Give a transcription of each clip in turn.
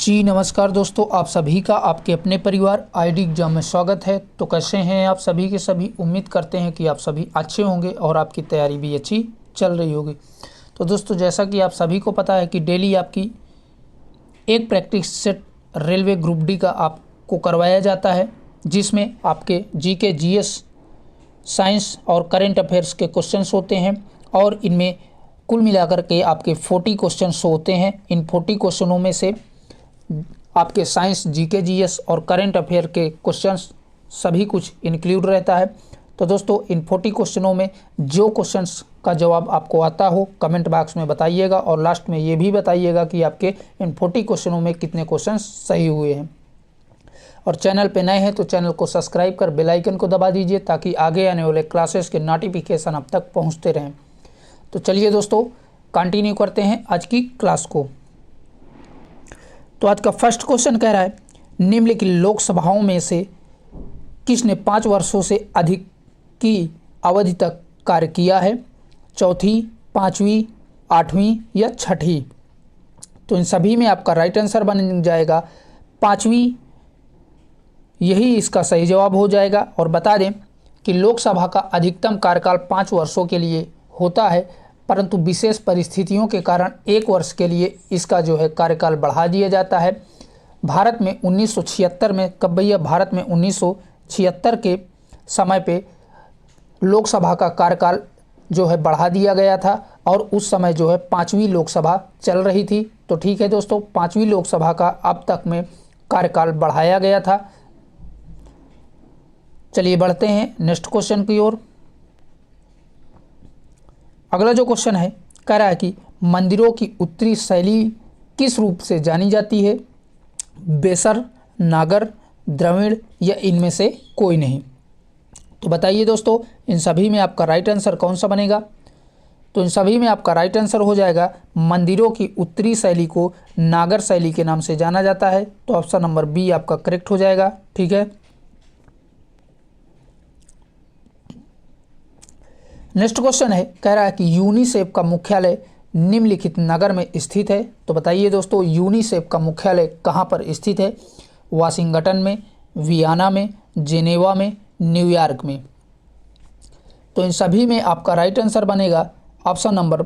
जी नमस्कार दोस्तों, आप सभी का आपके अपने परिवार आईडी एग्जाम में स्वागत है। तो कैसे हैं आप सभी के सभी। उम्मीद करते हैं कि आप सभी अच्छे होंगे और आपकी तैयारी भी अच्छी चल रही होगी। तो दोस्तों, जैसा कि आप सभी को पता है कि डेली आपकी एक practice set railway group D का आपको करवाया जाता है, जिसमें आपके जीके, जीएस, साइंस और करंट अफेयर्स के क्वेश्चंस होते हैं और इनमें कुल मिलाकर के आपके 40 क्वेश्चंस होते हैं। इन 40 क्वेश्चनों में से आपके साइंस, जीके, जीएस और करंट अफेयर के क्वेश्चंस सभी कुछ इंक्लूड रहता है। तो दोस्तों, इन 40 क्वेश्चनों में जो क्वेश्चंस का जवाब आपको आता हो कमेंट बॉक्स में बताइएगा और लास्ट में ये भी बताइएगा कि आपके इन 40 क्वेश्चनों में कितने क्वेश्चंस सही हुए हैं। और चैनल पे नए हैं तो चैनल को सब्सक्राइब कर बेल आइकन को दबा दीजिए ताकि आगे आने वाले क्लासेस के नोटिफिकेशन आप तक पहुँचते रहें। तो चलिए दोस्तों, कंटिन्यू करते हैं आज की क्लास को। तो आज का फर्स्ट क्वेश्चन कह रहा है, निम्नलिखित लोकसभाओं में से किसने 5 वर्षों से अधिक की अवधि तक कार्य किया है? चौथी, पांचवी, आठवीं या छठी? तो इन सभी में आपका राइट आंसर बन जाएगा पांचवी, यही इसका सही जवाब हो जाएगा। और बता दें कि लोकसभा का अधिकतम कार्यकाल 5 वर्षों के लिए होता है, परंतु विशेष परिस्थितियों के कारण 1 वर्ष के लिए इसका जो है कार्यकाल बढ़ा दिया जाता है। भारत में 1976 में, कब भैया? भारत में 1976 के समय पे लोकसभा का कार्यकाल जो है बढ़ा दिया गया था और उस समय जो है 5वीं लोकसभा चल रही थी। तो ठीक है दोस्तों, 5वीं लोकसभा का अब तक में कार्यकाल बढ़ाया गया था। चलिए बढ़ते हैं नेक्स्ट क्वेश्चन की ओर। अगला जो क्वेश्चन है कह रहा है कि मंदिरों की उत्तरी शैली किस रूप से जानी जाती है? बेसर, नागर, द्रविड़ या इनमें से कोई नहीं? तो बताइए दोस्तों, इन सभी में आपका राइट आंसर कौन सा बनेगा? तो इन सभी में आपका राइट आंसर हो जाएगा, मंदिरों की उत्तरी शैली को नागर शैली के नाम से जाना जाता है। तो ऑप्शन नंबर बी आपका करेक्ट हो जाएगा। ठीक है, नेक्स्ट क्वेश्चन है, कह रहा है कि यूनिसेफ का मुख्यालय निम्नलिखित नगर में स्थित है। तो बताइए दोस्तों, यूनिसेफ का मुख्यालय कहाँ पर स्थित है? वाशिंगटन में, वियना में, जेनेवा में, न्यूयॉर्क में? तो इन सभी में आपका राइट आंसर बनेगा ऑप्शन नंबर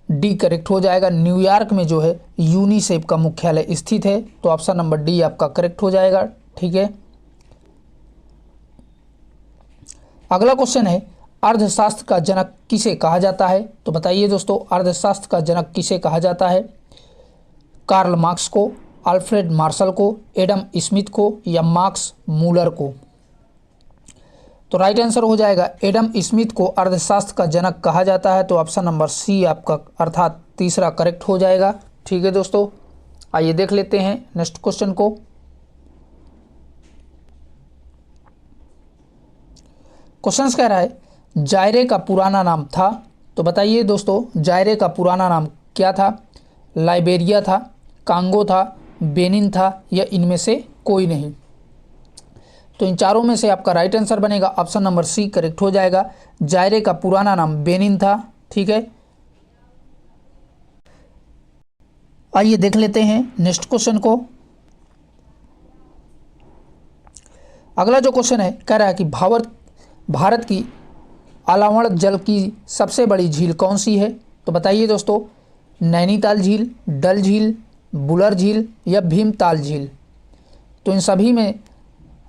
डी करेक्ट हो जाएगा। न्यूयॉर्क में जो है यूनिसेफ का मुख्यालय स्थित है। तो ऑप्शन नंबर डी आपका करेक्ट हो जाएगा। ठीक है, अगला क्वेश्चन है, अर्थशास्त्र का जनक किसे कहा जाता है? तो बताइए दोस्तों, अर्थशास्त्र का जनक किसे कहा जाता है? कार्ल मार्क्स को, अल्फ्रेड मार्शल को, एडम स्मिथ को या मार्क्स मूलर को? तो राइट आंसर हो जाएगा एडम स्मिथ को अर्थशास्त्र का जनक कहा जाता है। तो ऑप्शन नंबर सी आपका अर्थात तीसरा करेक्ट हो जाएगा। ठीक है दोस्तों, आइए देख लेते हैं नेक्स्ट क्वेश्चन को। क्वेश्चन कह रहा है, जायरे का पुराना नाम था। तो बताइए दोस्तों, जायरे का पुराना नाम क्या था? लाइबेरिया था, कांगो था, बेनिन था या इनमें से कोई नहीं? तो इन चारों में से आपका राइट आंसर बनेगा ऑप्शन नंबर सी करेक्ट हो जाएगा। जायरे का पुराना नाम बेनिन था। ठीक है, आइए देख लेते हैं नेक्स्ट क्वेश्चन को। अगला जो क्वेश्चन है कह रहा है कि भारत की अलावण जल की सबसे बड़ी झील कौन सी है? तो बताइए दोस्तों, नैनीताल झील, डल झील, बुलर झील या भीमताल झील? तो इन सभी में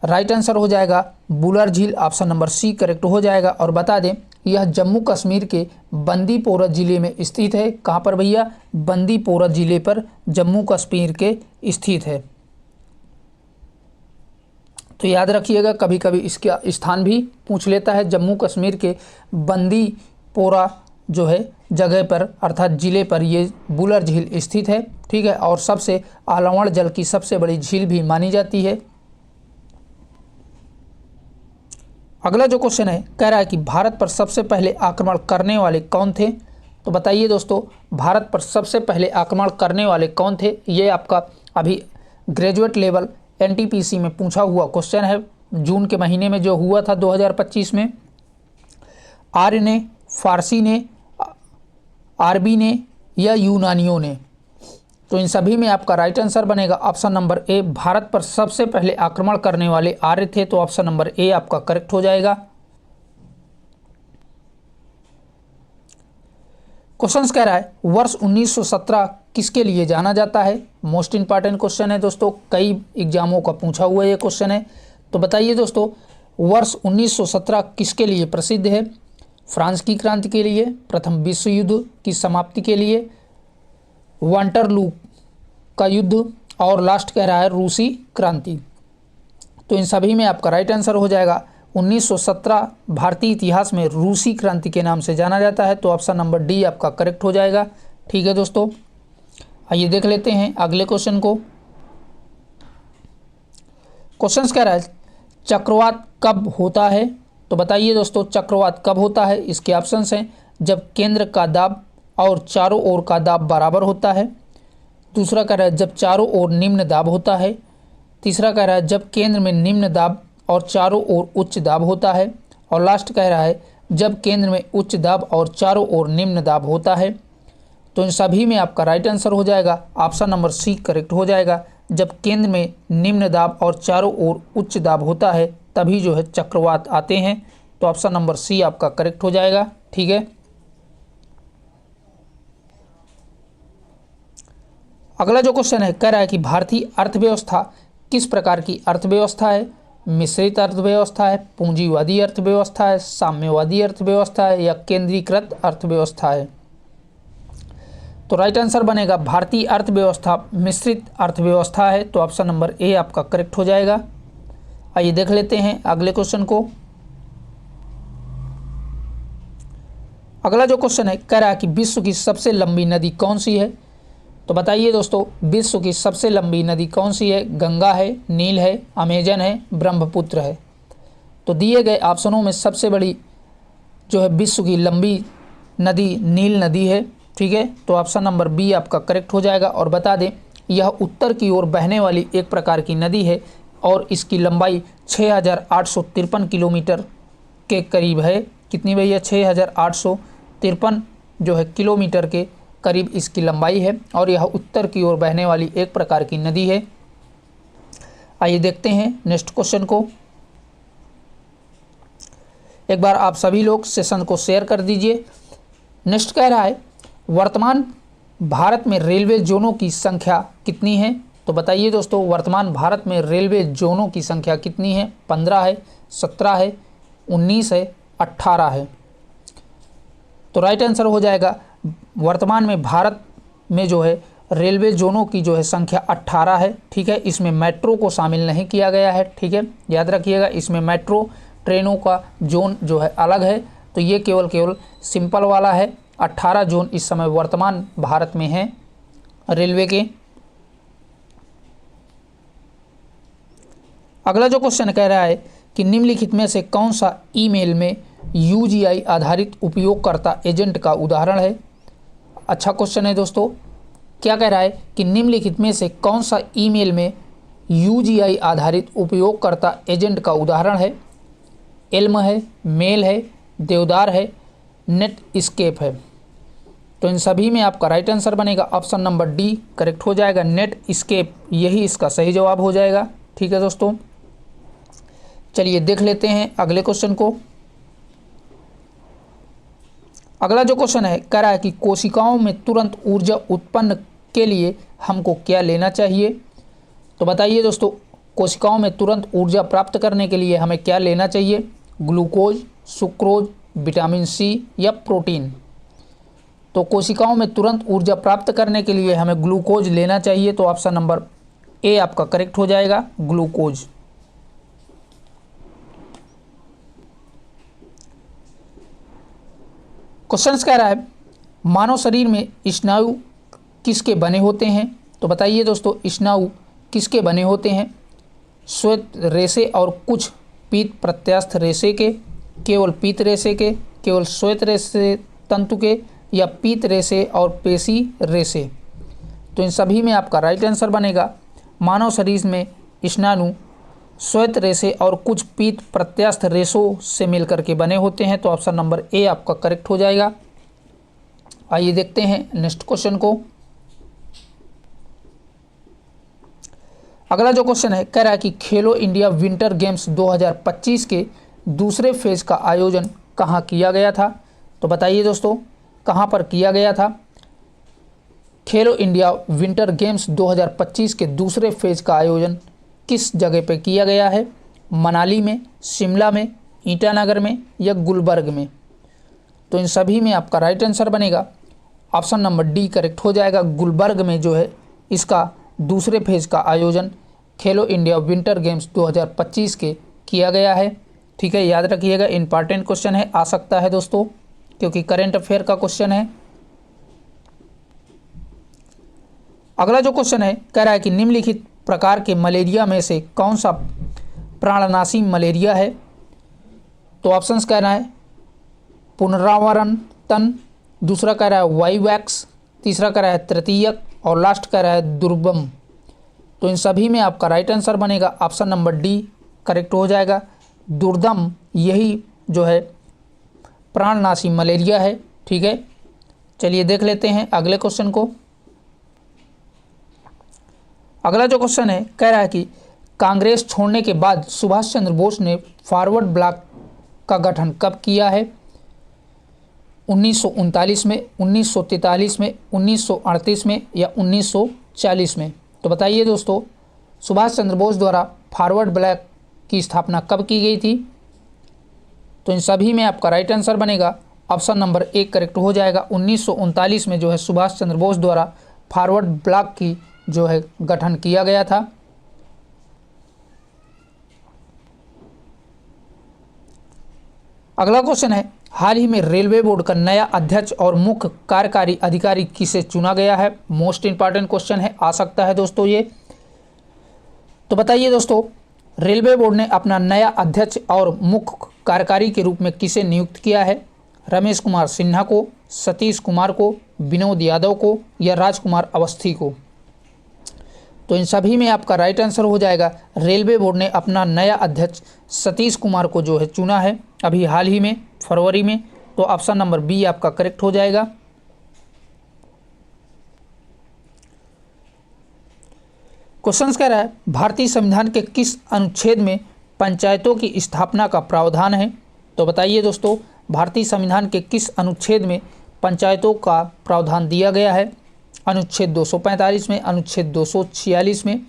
राइट आंसर हो जाएगा बुलर झील। ऑप्शन नंबर सी करेक्ट हो जाएगा। और बता दें, यह जम्मू कश्मीर के बंदीपोरा ज़िले में स्थित है। कहाँ पर भैया? बंदीपोरा ज़िले पर जम्मू कश्मीर के स्थित है। तो याद रखिएगा, कभी कभी इसका स्थान भी पूछ लेता है। जम्मू कश्मीर के बंदीपोरा जो है जगह पर अर्थात ज़िले पर ये बुलर झील स्थित है। ठीक है, और सबसे अलावण जल की सबसे बड़ी झील भी मानी जाती है। अगला जो क्वेश्चन है कह रहा है कि भारत पर सबसे पहले आक्रमण करने वाले कौन थे? तो बताइए दोस्तों, भारत पर सबसे पहले आक्रमण करने वाले कौन थे? ये आपका अभी ग्रेजुएट लेवल एनटीपीसी में पूछा हुआ क्वेश्चन है, जून के महीने में जो हुआ था 2025 में। आर्य ने, फारसी ने, अरबी ने या यूनानियों ने? तो इन सभी में आपका राइट आंसर बनेगा ऑप्शन नंबर ए। भारत पर सबसे पहले आक्रमण करने वाले आर्य थे, तो ऑप्शन नंबर ए आपका करेक्ट हो जाएगा। क्वेश्चन कह रहा है वर्ष 1917 किसके लिए जाना जाता है। मोस्ट इंपॉर्टेंट क्वेश्चन है दोस्तों, कई एग्जामों का पूछा हुआ ये क्वेश्चन है। तो बताइए दोस्तों, वर्ष 1917 किसके लिए प्रसिद्ध है। फ्रांस की क्रांति के लिए, प्रथम विश्व युद्ध की समाप्ति के लिए, वाटरलू का युद्ध, और लास्ट कह रहा है रूसी क्रांति। तो इन सभी में आपका राइट आंसर हो जाएगा 1917 भारतीय इतिहास में रूसी क्रांति के नाम से जाना जाता है, तो ऑप्शन नंबर डी आपका करेक्ट हो जाएगा। ठीक है दोस्तों, आइए देख लेते हैं अगले क्वेश्चन को। क्वेश्चन कह रहा है चक्रवात कब होता है। तो बताइए दोस्तों, चक्रवात कब होता है। इसके ऑप्शंस हैं जब केंद्र का दाब और चारों ओर का दाब बराबर होता है। दूसरा कह रहा है जब चारों ओर निम्न दाब होता है। तीसरा कह रहा है जब केंद्र में निम्न दाब और चारों ओर उच्च दाब होता है। और लास्ट कह रहा है जब केंद्र में उच्च दाब और चारों ओर निम्न दाब होता है। तो इन सभी में आपका राइट आंसर हो जाएगा ऑप्शन नंबर सी करेक्ट हो जाएगा। जब केंद्र में निम्न दाब और चारों ओर उच्च दाब होता है तभी जो है चक्रवात आते हैं, तो ऑप्शन नंबर सी आपका करेक्ट हो जाएगा। ठीक है, अगला जो क्वेश्चन है कह रहा है कि भारतीय अर्थव्यवस्था किस प्रकार की अर्थव्यवस्था है। मिश्रित अर्थव्यवस्था है, पूंजीवादी अर्थव्यवस्था है, साम्यवादी अर्थव्यवस्था है, या केंद्रीकृत अर्थव्यवस्था है। तो राइट आंसर बनेगा भारतीय अर्थव्यवस्था मिश्रित अर्थव्यवस्था है, तो ऑप्शन नंबर ए आपका करेक्ट हो जाएगा। आइए देख लेते हैं अगले क्वेश्चन को। अगला जो क्वेश्चन है कह रहा है कि विश्व की सबसे लंबी नदी कौन सी है। तो बताइए दोस्तों, विश्व की सबसे लंबी नदी कौन सी है। गंगा है, नील है, अमेजन है, ब्रह्मपुत्र है। तो दिए गए ऑप्शनों में सबसे बड़ी जो है विश्व की लंबी नदी नील नदी है। ठीक है, तो ऑप्शन नंबर बी आपका करेक्ट हो जाएगा। और बता दें यह उत्तर की ओर बहने वाली एक प्रकार की नदी है और इसकी लंबाई 6853 किलोमीटर के करीब है। कितनी भैया, 6853 जो है किलोमीटर के करीब इसकी लंबाई है और यह उत्तर की ओर बहने वाली एक प्रकार की नदी है। आइए देखते हैं नेक्स्ट क्वेश्चन को। एक बार आप सभी लोग सेशन को शेयर कर दीजिए। नेक्स्ट कह रहा है वर्तमान भारत में रेलवे जोनों की संख्या कितनी है। तो बताइए दोस्तों, वर्तमान भारत में रेलवे जोनों की संख्या कितनी है। 15 है, 17 है, 19 है, 18 है। तो राइट आंसर हो जाएगा वर्तमान में भारत में जो है रेलवे जोनों की जो है संख्या 18 है। ठीक है, इसमें मेट्रो को शामिल नहीं किया गया है। ठीक है, याद रखिएगा, इसमें मेट्रो ट्रेनों का जोन जो है अलग है, तो ये केवल सिंपल वाला है। 18 जोन इस समय वर्तमान भारत में हैं रेलवे के। अगला जो क्वेश्चन कह रहा है कि निम्नलिखित में से कौन सा ईमेल में यूजीआई आधारित उपयोगकर्ता एजेंट का उदाहरण है। अच्छा क्वेश्चन है दोस्तों, क्या कह रहा है कि निम्नलिखित में से कौन सा ईमेल में यूजीआई आधारित उपयोगकर्ता एजेंट का उदाहरण है। एल्म है, मेल है, देवदार है, नेट स्केप है। तो इन सभी में आपका राइट आंसर बनेगा ऑप्शन नंबर डी करेक्ट हो जाएगा। नेट स्केप यही इसका सही जवाब हो जाएगा। ठीक है दोस्तों, चलिए देख लेते हैं अगले क्वेश्चन को। अगला जो क्वेश्चन है कह रहा है कि कोशिकाओं में तुरंत ऊर्जा उत्पन्न के लिए हमको क्या लेना चाहिए। तो बताइए दोस्तों, कोशिकाओं में तुरंत ऊर्जा प्राप्त करने के लिए हमें क्या लेना चाहिए। ग्लूकोज, सुक्रोज, विटामिन सी या प्रोटीन। तो कोशिकाओं में तुरंत ऊर्जा प्राप्त करने के लिए हमें ग्लूकोज लेना चाहिए, तो ऑप्शन नंबर ए आपका करेक्ट हो जाएगा, ग्लूकोज। क्वेश्चन कह रहा है मानव शरीर में स्नायु किसके बने होते हैं। तो बताइए दोस्तों, स्नायु किसके बने होते हैं। श्वेत रेशे और कुछ पीत प्रत्यास्थ रेशे के, केवल पीत रेशे के, केवल श्वेत रेशे तंतु के, या पीत रेशे और पेशी रेशे। तो इन सभी में आपका राइट आंसर बनेगा मानव शरीर में स्नायु श्वेत रेशे और कुछ पीत प्रत्यास्थ रेशों से मिलकर के बने होते हैं, तो ऑप्शन नंबर ए आपका करेक्ट हो जाएगा। आइए देखते हैं नेक्स्ट क्वेश्चन को। अगला जो क्वेश्चन है कह रहा है कि खेलो इंडिया विंटर गेम्स 2025 के दूसरे फेज का आयोजन कहाँ किया गया था। तो बताइए दोस्तों कहाँ पर किया गया था। खेलो इंडिया विंटर गेम्स 2025 के दूसरे फेज का आयोजन किस जगह पे किया गया है। मनाली में, शिमला में, ईटानगर में या गुलबर्ग में। तो इन सभी में आपका राइट आंसर बनेगा ऑप्शन नंबर डी करेक्ट हो जाएगा। गुलबर्ग में जो है इसका दूसरे फेज का आयोजन खेलो इंडिया विंटर गेम्स 2025 के किया गया है। ठीक है, याद रखिएगा, इंपॉर्टेंट क्वेश्चन है, आ सकता है दोस्तों क्योंकि करंट अफेयर का क्वेश्चन है। अगला जो क्वेश्चन है कह रहा है कि निम्नलिखित प्रकार के मलेरिया में से कौन सा प्राणनाशी मलेरिया है। तो ऑप्शंस कह रहा है पुनरावर्तन, दूसरा कह रहा है वाईवैक्स, तीसरा कह रहा है तृतीयक और लास्ट कह रहा है दुर्गम। तो इन सभी में आपका राइट आंसर बनेगा ऑप्शन नंबर डी करेक्ट हो जाएगा। दुर्दम यही जो है प्राणनाशी मलेरिया है। ठीक है, चलिए देख लेते हैं अगले क्वेश्चन को। अगला जो क्वेश्चन है कह रहा है कि कांग्रेस छोड़ने के बाद सुभाष चंद्र बोस ने फॉरवर्ड ब्लॉक का गठन कब किया है। 1939 में, 1943 में, 1938 में या 1940 में। तो बताइए दोस्तों सुभाष चंद्र बोस द्वारा फॉरवर्ड ब्लॉक की स्थापना कब की गई थी। तो इन सभी में आपका राइट आंसर बनेगा ऑप्शन नंबर एक करेक्ट हो जाएगा। 1939 में जो है सुभाष चंद्र बोस द्वारा फॉरवर्ड ब्लॉक की जो है गठन किया गया था। अगला क्वेश्चन है हाल ही में रेलवे बोर्ड का नया अध्यक्ष और मुख्य कार्यकारी अधिकारी किसे चुना गया है। मोस्ट इंपॉर्टेंट क्वेश्चन है, आ सकता है दोस्तों ये। तो बताइए दोस्तों रेलवे बोर्ड ने अपना नया अध्यक्ष और मुख्य कार्यकारी के रूप में किसे नियुक्त किया है। रमेश कुमार सिन्हा को, सतीश कुमार को, विनोद यादव को या राजकुमार अवस्थी को। तो इन सभी में आपका राइट आंसर हो जाएगा रेलवे बोर्ड ने अपना नया अध्यक्ष सतीश कुमार को जो है चुना है अभी हाल ही में फरवरी में। तो ऑप्शन नंबर बी आपका करेक्ट हो जाएगा। क्वेश्चन कह रहा है भारतीय संविधान के किस अनुच्छेद में पंचायतों की स्थापना का प्रावधान है। तो बताइए दोस्तों भारतीय संविधान के किस अनुच्छेद में पंचायतों का प्रावधान दिया गया है। अनुच्छेद 245 में, अनुच्छेद 246 में,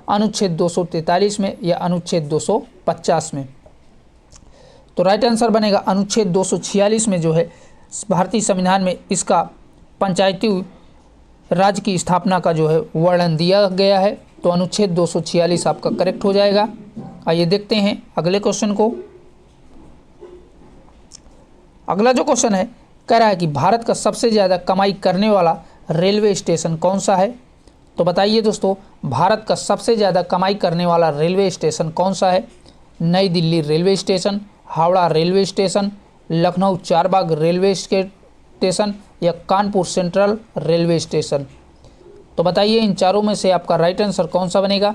अनुच्छेद 243 में या अनुच्छेद 250 में। तो राइट आंसर बनेगा अनुच्छेद 246 में जो है भारतीय संविधान में इसका पंचायती राज की स्थापना का जो है वर्णन दिया गया है। तो अनुच्छेद 246 आपका करेक्ट हो जाएगा। आइए देखते हैं अगले क्वेश्चन को। अगला जो क्वेश्चन है कह रहा है कि भारत का सबसे ज़्यादा कमाई करने वाला रेलवे स्टेशन कौन सा है। तो बताइए दोस्तों भारत का सबसे ज़्यादा कमाई करने वाला रेलवे स्टेशन कौन सा है। नई Delhi railway station, Howrah railway station, Lucknow Charbagh railway station या कानपुर सेंट्रल रेलवे स्टेशन। तो बताइए इन चारों में से आपका राइट आंसर कौन सा बनेगा।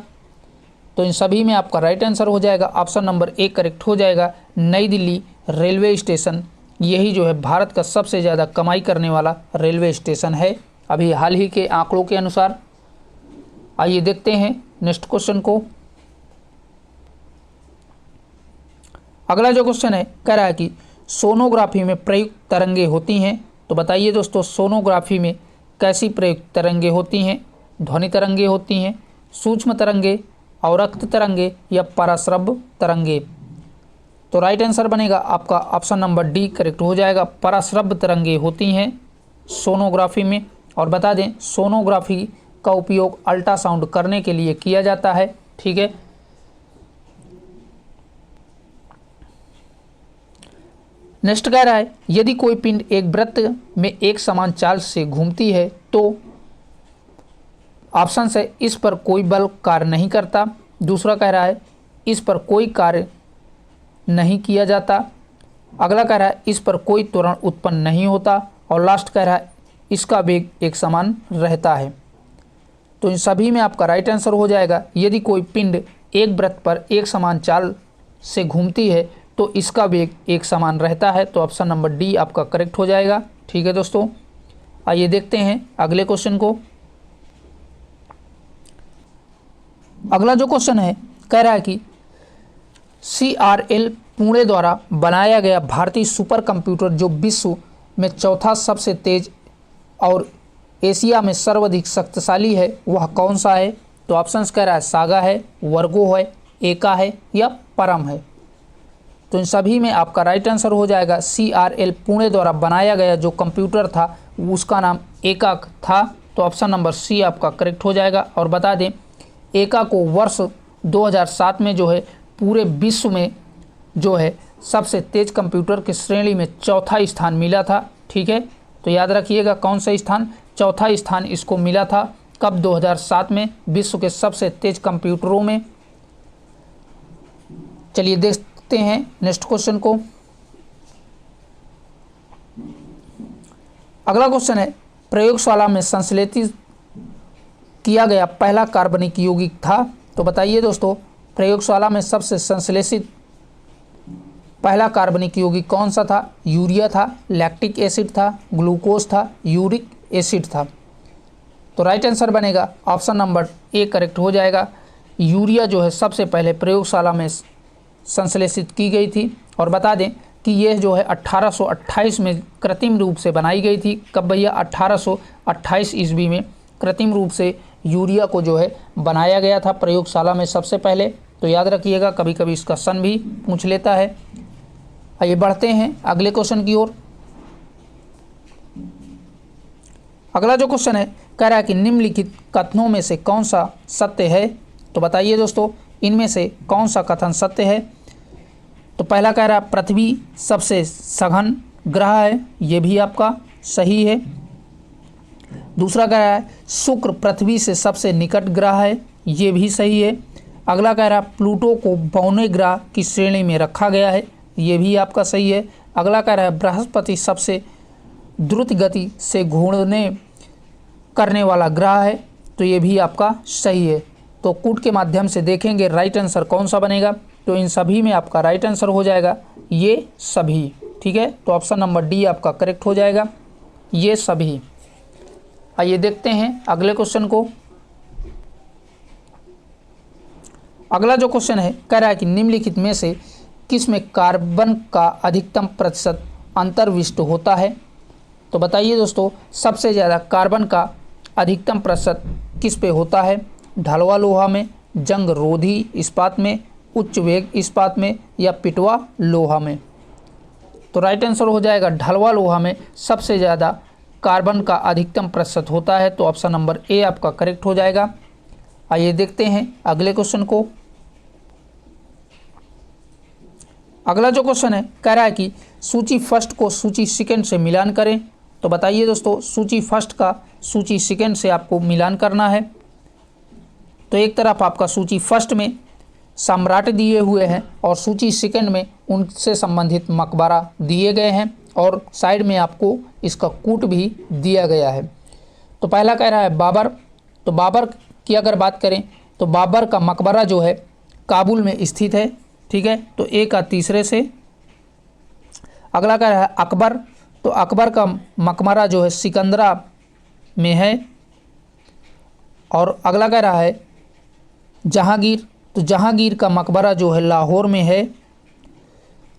तो इन सभी में आपका राइट आंसर हो जाएगा ऑप्शन नंबर एक करेक्ट हो जाएगा। नई दिल्ली रेलवे स्टेशन यही जो है भारत का सबसे ज़्यादा कमाई करने वाला रेलवे स्टेशन है अभी हाल ही के आंकड़ों के अनुसार। आइए देखते हैं नेक्स्ट क्वेश्चन को। अगला जो क्वेश्चन है कह रहा है कि सोनोग्राफी में प्रयुक्त तरंगे होती हैं। तो बताइए दोस्तों सोनोग्राफी में कैसी प्रयुक्त तरंगे होती हैं। ध्वनि तरंगे होती हैं, सूक्ष्म तरंगे, अवरक्त तरंगे या पराश्रव्य तरंगे। तो राइट आंसर बनेगा आपका ऑप्शन नंबर डी करेक्ट हो जाएगा। पराश्रव्य तरंगे होती हैं सोनोग्राफी में। और बता दें सोनोग्राफी का उपयोग अल्ट्रासाउंड करने के लिए किया जाता है। ठीक है, नेक्स्ट कह रहा है यदि कोई पिंड एक वृत्त में एक समान चाल से घूमती है तो ऑप्शन है इस पर कोई बल कार्य नहीं करता, दूसरा कह रहा है इस पर कोई कार्य नहीं किया जाता, अगला कह रहा है इस पर कोई त्वरण उत्पन्न नहीं होता और लास्ट कह रहा है इसका वेग एक समान रहता है। तो इन सभी में आपका राइट आंसर हो जाएगा यदि कोई पिंड एक वृत्त पर एक समान चाल से घूमती है तो इसका वेग एक समान रहता है। तो ऑप्शन नंबर डी आपका करेक्ट हो जाएगा। ठीक है दोस्तों, आइए देखते हैं अगले क्वेश्चन को। अगला जो क्वेश्चन है कह रहा है कि CRL पुणे द्वारा बनाया गया भारतीय सुपर कंप्यूटर जो विश्व में चौथा सबसे तेज और एशिया में सर्वाधिक शक्तिशाली है वह कौन सा है? तो ऑप्शंस कह रहा है सागा है, वर्गो है, एका है या परम है। तो इन सभी में आपका राइट आंसर हो जाएगा CRL पुणे द्वारा बनाया गया जो कंप्यूटर था उसका नाम एका था। तो ऑप्शन नंबर सी आपका करेक्ट हो जाएगा। और बता दें एका को वर्ष 2007 में जो है पूरे विश्व में जो है सबसे तेज कंप्यूटर की श्रेणी में चौथा स्थान मिला था। ठीक है, तो याद रखिएगा कौन सा स्थान, चौथा स्थान इसको मिला था। कब? 2007 में विश्व के सबसे तेज कंप्यूटरों में। चलिए देखते हैं नेक्स्ट क्वेश्चन को। अगला क्वेश्चन है प्रयोगशाला में संश्लेषित किया गया पहला कार्बनिक यौगिक था। तो बताइए दोस्तों प्रयोगशाला में सबसे संश्लेषित पहला कार्बनिक यौगिक कौन सा था? यूरिया था, लैक्टिक एसिड था, ग्लूकोज था, यूरिक एसिड था। तो राइट आंसर बनेगा ऑप्शन नंबर ए करेक्ट हो जाएगा। यूरिया जो है सबसे पहले प्रयोगशाला में संश्लेषित की गई थी। और बता दें कि यह जो है 1828 में कृत्रिम रूप से बनाई गई थी। कब भैया? 1828 ईस्वी में कृत्रिम रूप से यूरिया को जो है बनाया गया था प्रयोगशाला में सबसे पहले। तो याद रखिएगा, कभी कभी इसका सन भी पूछ लेता है। आइए बढ़ते हैं अगले क्वेश्चन की ओर। अगला जो क्वेश्चन है कह रहा है कि निम्नलिखित कथनों में से कौन सा सत्य है? तो बताइए दोस्तों इनमें से कौन सा कथन सत्य है? तो पहला कह रहा है पृथ्वी सबसे सघन ग्रह है, ये भी आपका सही है। दूसरा कह रहा है शुक्र पृथ्वी से सबसे निकट ग्रह है, ये भी सही है। अगला कह रहा है प्लूटो को बौने ग्रह की श्रेणी में रखा गया है, ये भी आपका सही है। अगला कह रहा है बृहस्पति सबसे द्रुत गति से घूमने करने वाला ग्रह है, तो ये भी आपका सही है। तो कूट के माध्यम से देखेंगे राइट आंसर कौन सा बनेगा। तो इन सभी में आपका राइट आंसर हो जाएगा ये सभी। ठीक है, तो ऑप्शन नंबर डी आपका करेक्ट हो जाएगा, ये सभी। आइए देखते हैं अगले क्वेश्चन को। अगला जो क्वेश्चन है कह रहा है कि निम्नलिखित में से किस में कार्बन का अधिकतम प्रतिशत अंतर्विष्ट होता है? तो बताइए दोस्तों सबसे ज़्यादा कार्बन का अधिकतम प्रतिशत किस पे होता है? ढलवा लोहा में, जंग रोधी इस्पात में, उच्च वेग इस्पात में या पिटवा लोहा में? तो राइट आंसर हो जाएगा ढलवा लोहा में सबसे ज़्यादा कार्बन का अधिकतम प्रतिशत होता है। तो ऑप्शन नंबर ए आपका करेक्ट हो जाएगा। आइए देखते हैं अगले क्वेश्चन को। अगला जो क्वेश्चन है कह रहा है कि सूची फर्स्ट को सूची सेकंड से मिलान करें। तो बताइए दोस्तों सूची फर्स्ट का सूची सेकंड से आपको मिलान करना है। तो एक तरफ आपका सूची फर्स्ट में सम्राट दिए हुए हैं और सूची सेकंड में उनसे संबंधित मकबरा दिए गए हैं और साइड में आपको इसका कूट भी दिया गया है। तो पहला कह रहा है बाबर। तो बाबर की अगर बात करें तो बाबर का मकबरा जो है काबुल में स्थित है। ठीक है, तो ए का तीसरे से। अगला कह रहा है अकबर। तो अकबर का मकबरा जो है सिकंदरा में है। और अगला कह रहा है जहांगीर। तो जहांगीर का मकबरा जो है लाहौर में है।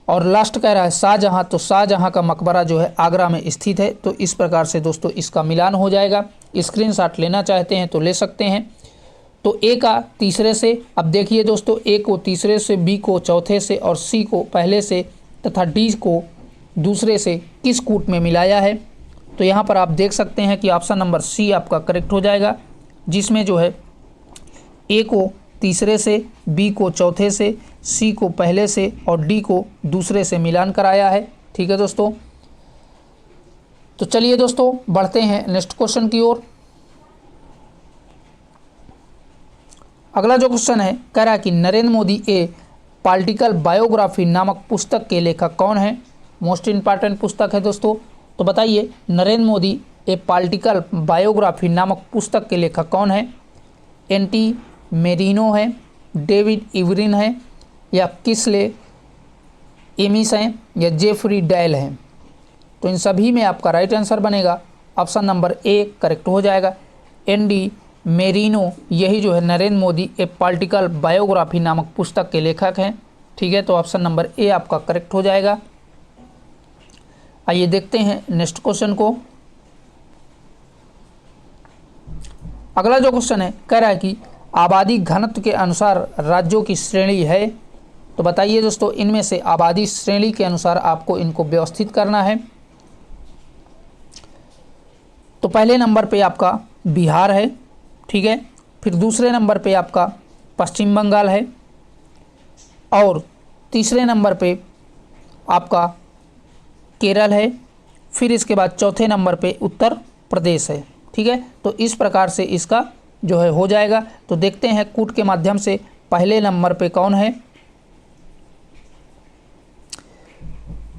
और लास्ट कह रहा है शाहजहां। तो शाहजहां का मकबरा जो है आगरा में स्थित है। तो इस प्रकार से दोस्तों इसका मिलान हो जाएगा। स्क्रीनशॉट लेना चाहते हैं तो ले सकते हैं। तो ए का तीसरे से। अब देखिए दोस्तों ए को तीसरे से, बी को चौथे से और सी को पहले से तथा डी को दूसरे से किस कूट में मिलाया है? तो यहाँ पर आप देख सकते हैं कि ऑप्शन नंबर सी आपका करेक्ट हो जाएगा, जिसमें जो है ए को तीसरे से, बी को चौथे से, सी को पहले से और डी को दूसरे से मिलान कराया है। ठीक है दोस्तों, तो चलिए दोस्तों बढ़ते हैं नेक्स्ट क्वेश्चन की ओर। अगला जो क्वेश्चन है कह रहा है कि नरेंद्र मोदी ए पॉलिटिकल बायोग्राफी नामक पुस्तक के लेखक कौन है? मोस्ट इम्पॉर्टेंट पुस्तक है दोस्तों। तो बताइए नरेंद्र मोदी ए पॉलिटिकल बायोग्राफी नामक पुस्तक के लेखक कौन है? एंटी मेरिनो है, डेविड इवरिन है या किसले एमिस हैं या जेफरी डेल हैं? तो इन सभी में आपका राइट आंसर बनेगा ऑप्शन नंबर ए करेक्ट हो जाएगा, एंडी मेरिनो, यही जो है नरेंद्र मोदी ए पॉलिटिकल बायोग्राफी नामक पुस्तक के लेखक हैं। ठीक है, तो ऑप्शन नंबर ए आपका करेक्ट हो जाएगा। आइए देखते हैं नेक्स्ट क्वेश्चन को। अगला जो क्वेश्चन है कह रहा है कि आबादी घनत्व के अनुसार राज्यों की श्रेणी है। तो बताइए दोस्तों, इनमें से आबादी श्रेणी के अनुसार आपको इनको व्यवस्थित करना है। तो पहले नंबर पे आपका बिहार है, ठीक है, फिर दूसरे नंबर पे आपका पश्चिम बंगाल है, और तीसरे नंबर पे आपका केरल है, फिर इसके बाद चौथे नंबर पे उत्तर प्रदेश है। ठीक है, तो इस प्रकार से इसका जो है हो जाएगा। तो देखते हैं कूट के माध्यम से पहले नंबर पे कौन है।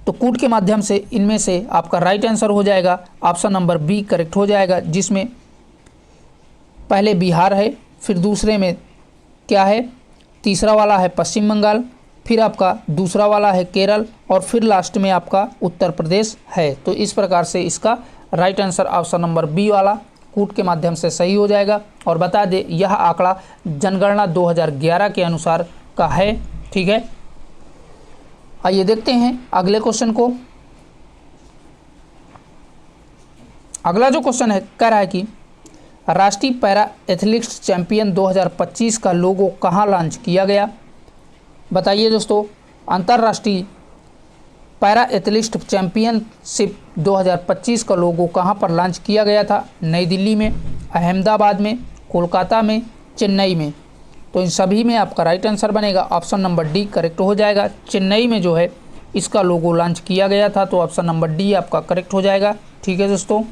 तो कूट के माध्यम से इनमें से आपका राइट आंसर हो जाएगा ऑप्शन नंबर बी करेक्ट हो जाएगा, जिसमें पहले बिहार है, फिर दूसरे में क्या है, तीसरा वाला है पश्चिम बंगाल, फिर आपका दूसरा वाला है केरल, और फिर लास्ट में आपका उत्तर प्रदेश है। तो इस प्रकार से इसका right answer option number B वाला कूट के माध्यम से सही हो जाएगा। और बता दें यह आंकड़ा जनगणना 2011 के अनुसार का है। ठीक है, आइए देखते हैं अगले क्वेश्चन को। अगला जो क्वेश्चन है कह रहा है कि राष्ट्रीय पैरा एथलेटिक्स चैंपियन 2025 का लोगो कहाँ लॉन्च किया गया। बताइए दोस्तों, अंतर्राष्ट्रीय पैरा एथलेटिक्स चैंपियनशिप 2025 का लोगो कहाँ पर लॉन्च किया गया था। नई दिल्ली में, अहमदाबाद में, कोलकाता में, चेन्नई में। तो इन सभी में आपका राइट आंसर बनेगा ऑप्शन नंबर डी करेक्ट हो जाएगा। चेन्नई में जो है इसका लोगो लॉन्च किया गया था, तो ऑप्शन नंबर डी आपका करेक्ट हो जाएगा। ठीक है दोस्तों,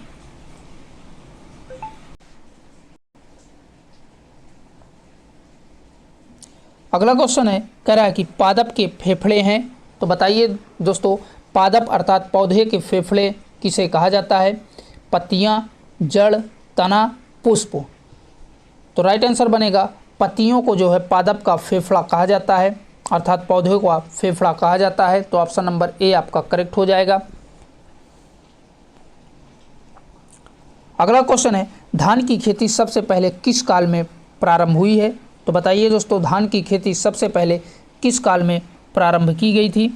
अगला क्वेश्चन है कह रहा है कि पादप के फेफड़े हैं। तो बताइए दोस्तों, पादप अर्थात पौधे के फेफड़े किसे कहा जाता है। पत्तियां, जड़, तना, पुष्प। तो राइट आंसर बनेगा पत्तियों को जो है पादप का फेफड़ा कहा जाता है, अर्थात पौधे का फेफड़ा कहा जाता है। तो ऑप्शन नंबर ए आपका करेक्ट हो जाएगा। अगला क्वेश्चन है धान की खेती सबसे पहले किस काल में प्रारंभ हुई है। तो बताइए दोस्तों, धान की खेती सबसे पहले किस काल में प्रारंभ की गई थी।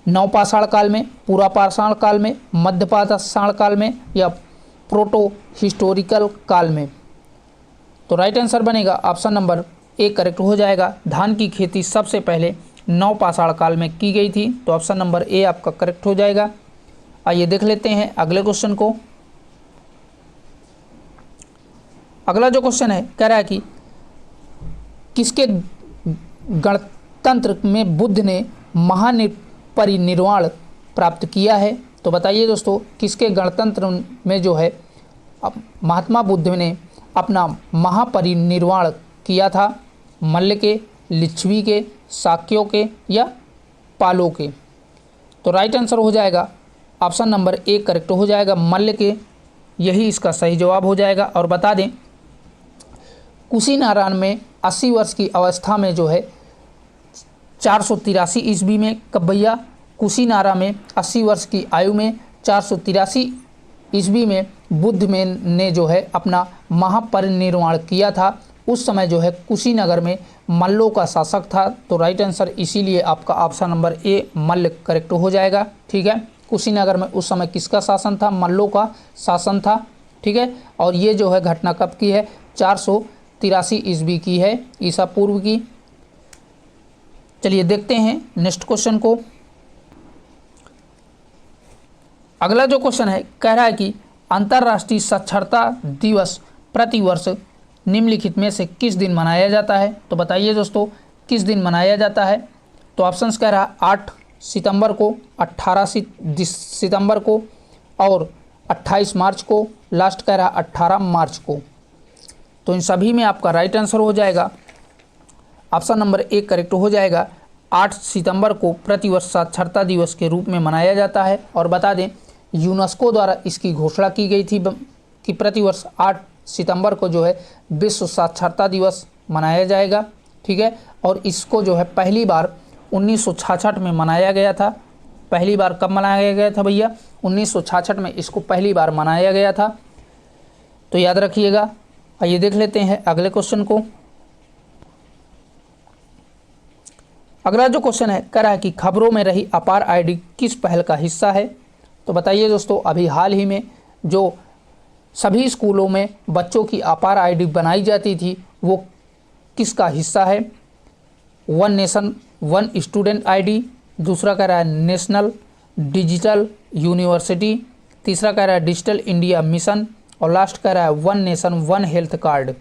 नवपाषाण काल में, पुरापाषाण काल में, मध्यपाषाण काल में, या प्रोटो हिस्टोरिकल काल में। तो राइट आंसर बनेगा ऑप्शन नंबर ए करेक्ट हो जाएगा। धान की खेती सबसे पहले नवपाषाण काल में की गई थी। तो ऑप्शन नंबर ए आपका करेक्ट हो जाएगा। आइए देख लेते हैं अगले क्वेश्चन को। अगला जो क्वेश्चन है कह रहा है कि किसके गणतंत्र में बुद्ध ने महापरिनिर्वाण प्राप्त किया है। तो बताइए दोस्तों, किसके गणतंत्र में जो है महात्मा बुद्ध ने अपना महापरिनिर्वाण किया था। मल्ल के, लिच्छवी के, शाक्यों के, या पालों के। तो राइट आंसर हो जाएगा ऑप्शन नंबर ए करेक्ट हो जाएगा, मल्ल के, यही इसका सही जवाब हो जाएगा। और बता दें कुशीनारायण में 80 वर्ष की अवस्था में जो है 483 ईस्वी में, कब भैया, कुशीनारा में 80 वर्ष की आयु में 483 ईस्वी में बुद्ध में ने जो है अपना महापरिनिर्वाण किया था। उस समय जो है कुशीनगर में मल्लों का शासक था। तो राइट आंसर इसीलिए आपका option number A Malla correct हो जाएगा। ठीक है, कुशीनगर में उस समय किसका शासन था, मल्लों का शासन था। ठीक है, और ये जो है घटना कब की है, 483 ईस्वी की है, ईसा पूर्व की। चलिए देखते हैं नेक्स्ट क्वेश्चन को। अगला जो क्वेश्चन है कह रहा है कि अंतर्राष्ट्रीय साक्षरता दिवस प्रतिवर्ष निम्नलिखित में से किस दिन मनाया जाता है। तो बताइए दोस्तों, किस दिन मनाया जाता है। तो ऑप्शंस कह रहा है 8 सितंबर को, 18 सितंबर को, और 28 मार्च को, लास्ट कह रहा है 18 मार्च को। तो इन सभी में आपका राइट आंसर हो जाएगा ऑप्शन नंबर ए करेक्ट हो जाएगा। 8 सितंबर को प्रतिवर्ष साक्षरता दिवस के रूप में मनाया जाता है। और बता दें यूनेस्को द्वारा इसकी घोषणा की गई थी कि प्रतिवर्ष 8 सितंबर को जो है विश्व साक्षरता दिवस मनाया जाएगा। ठीक है, और इसको जो है पहली बार 1966 में मनाया गया था। पहली बार कब मनाया गया था भैया, 1966 में इसको पहली बार मनाया गया था। तो याद रखिएगा आइए देख लेते हैं अगले क्वेश्चन को। अगला जो क्वेश्चन है कह रहा है कि खबरों में रही अपार आईडी किस पहल का हिस्सा है। तो बताइए दोस्तों, अभी हाल ही में जो सभी स्कूलों में बच्चों की अपार आईडी बनाई जाती थी वो किसका हिस्सा है। One nation one student ID, दूसरा कह रहा है नेशनल डिजिटल यूनिवर्सिटी, तीसरा कह रहा है डिजिटल इंडिया मिशन और लास्ट कह रहा है one nation one health card.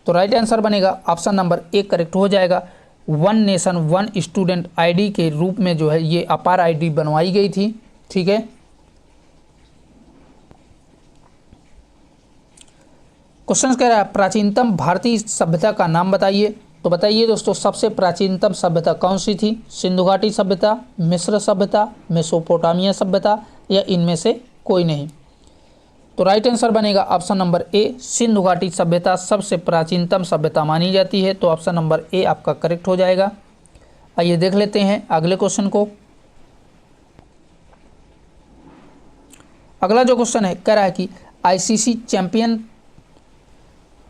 तो राइट आंसर बनेगा ऑप्शन नंबर ए करेक्ट हो जाएगा। One nation one student ID के रूप में जो है ये अपार आईडी बनवाई गई थी। ठीक है, क्वेश्चन कह रहा है प्राचीनतम भारतीय सभ्यता का नाम बताइए। तो बताइए दोस्तों, सबसे प्राचीनतम सभ्यता कौन सी थी। सिंधु घाटी सभ्यता, मिस्र सभ्यता, मेसोपोटामिया सभ्यता या इनमें से कोई नहीं। तो राइट आंसर बनेगा ऑप्शन नंबर ए, सिंधु घाटी सभ्यता सबसे प्राचीनतम सभ्यता मानी जाती है। तो ऑप्शन नंबर ए आपका करेक्ट हो जाएगा। आइए देख लेते हैं अगले क्वेश्चन को। अगला जो क्वेश्चन है कह रहा है कि आईसीसी चैंपियन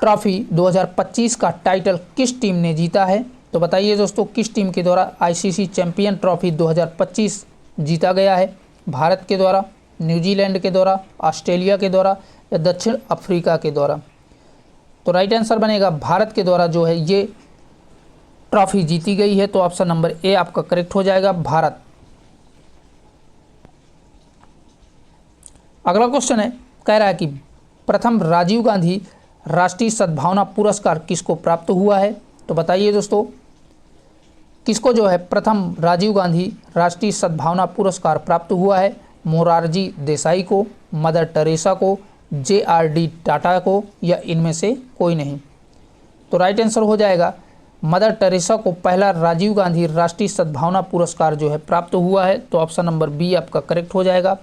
ट्रॉफी 2025 का टाइटल किस टीम ने जीता है। तो बताइए दोस्तों, किस टीम के द्वारा आईसीसी चैंपियन ट्रॉफी 2025 जीता गया है। भारत के द्वारा, न्यूजीलैंड के द्वारा, ऑस्ट्रेलिया के द्वारा या दक्षिण अफ्रीका के द्वारा। तो राइट आंसर बनेगा भारत के द्वारा जो है ये ट्रॉफी जीती गई है। तो ऑप्शन नंबर ए आपका करेक्ट हो जाएगा, भारत। अगला क्वेश्चन है कह रहा है कि प्रथम राजीव गांधी राष्ट्रीय सद्भावना पुरस्कार किसको प्राप्त हुआ है। तो बताइए दोस्तों, किसको जो है प्रथम राजीव गांधी राष्ट्रीय सद्भावना पुरस्कार प्राप्त हुआ है। मोरारजी देसाई को, मदर टेरेसा को, JRD टाटा को या इनमें से कोई नहीं। तो राइट आंसर हो जाएगा मदर टेरेसा को पहला राजीव गांधी राष्ट्रीय सद्भावना पुरस्कार जो है प्राप्त हुआ है। तो ऑप्शन नंबर बी आपका करेक्ट हो जाएगा।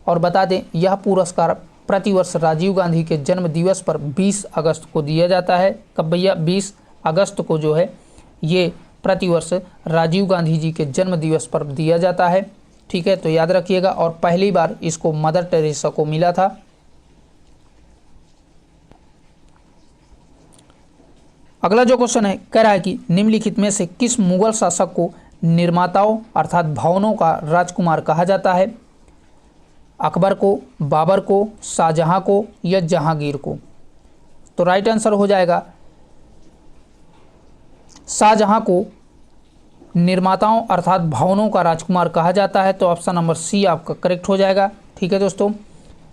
और बता दें, यह पुरस्कार प्रतिवर्ष राजीव गांधी के जन्म दिवस पर 20 अगस्त को दिया जाता है। कब भैया, 20 अगस्त को जो है ये प्रतिवर्ष राजीव गांधी जी के जन्म दिवस पर दिया जाता है। ठीक है, तो याद रखिएगा। और पहली बार इसको मदर टेरेसा को मिला था। अगला जो क्वेश्चन है कह रहा है कि निम्नलिखित में से किस मुगल शासक को निर्माताओं अर्थात भवनों का राजकुमार कहा जाता है। अकबर को, बाबर को, शाहजहां को या जहांगीर को। तो राइट आंसर हो जाएगा शाहजहां को निर्माताओं अर्थात भवनों का राजकुमार कहा जाता है। तो ऑप्शन नंबर सी आपका करेक्ट हो जाएगा। ठीक है दोस्तों,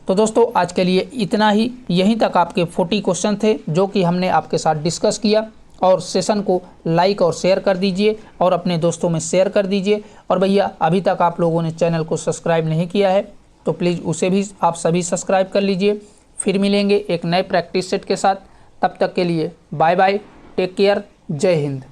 तो दोस्तों आज के लिए इतना ही। यहीं तक आपके 40 क्वेश्चन थे जो कि हमने आपके साथ डिस्कस किया। और सेशन को लाइक और शेयर कर दीजिए और अपने दोस्तों में शेयर कर दीजिए। और भैया, अभी तक आप लोगों ने चैनल को सब्सक्राइब नहीं किया है तो प्लीज़ उसे भी आप सभी सब्सक्राइब कर लीजिए। फिर मिलेंगे एक नए प्रैक्टिस सेट के साथ। तब तक के लिए बाय बाय, टेक केयर, जय हिंद।